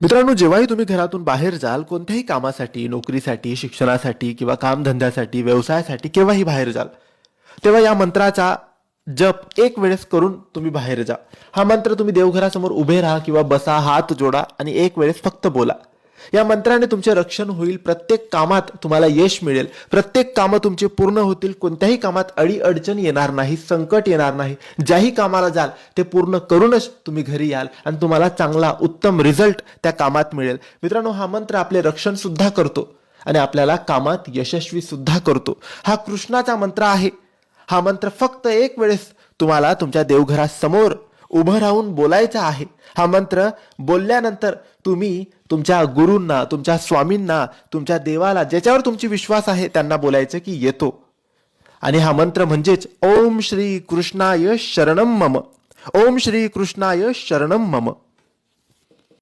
मित्रांनो, जेव्हाही तुम्ही घरातून बाहेर जाल, कोणत्याही कामासाठी, नोकरीसाठी, शिक्षणासाठी किंवा कामधंद्यासाठी, व्यवसायासाठी केव्हाही बाहेर जाल, तेव्हा या मंत्राचा जप एक वेळेस करून तुम्ही बाहेर जा. हा मंत्र तुम्ही देवघरासमोर उभे राहा किंवा बसा, हात जोडा आणि एक वेळेस फक्त बोला. या मंत्राने तुमचे रक्षण होईल. प्रत्येक कामात तुम्हाला यश मिळेल. प्रत्येक कामं तुमची पूर्ण होतील. कोणत्याही कामात अडीअडचण येणार नाही, संकट येणार नाही. ज्याही कामाला जाल ते पूर्ण करूनच तुम्ही घरी याल आणि तुम्हाला चांगला उत्तम रिझल्ट त्या कामात मिळेल. मित्रांनो, हा मंत्र आपले रक्षण सुद्धा करतो आणि आपल्याला कामात यशस्वी सुद्धा करतो. हा कृष्णाचा मंत्र आहे. हा मंत्र फक्त एक वेळेस तुम्हाला तुमच्या देवघरासमोर उभं राहून बोलायचा आहे. हा मंत्र बोलल्यानंतर तुम्ही तुमच्या गुरूंना, तुमच्या स्वामींना, तुमच्या देवाला, ज्याच्यावर तुमची विश्वास आहे त्यांना बोलायचं की येतो. आणि हा मंत्र म्हणजेच ओम श्री कृष्णाय शरणम मम. ओम श्री कृष्णाय शरणम मम.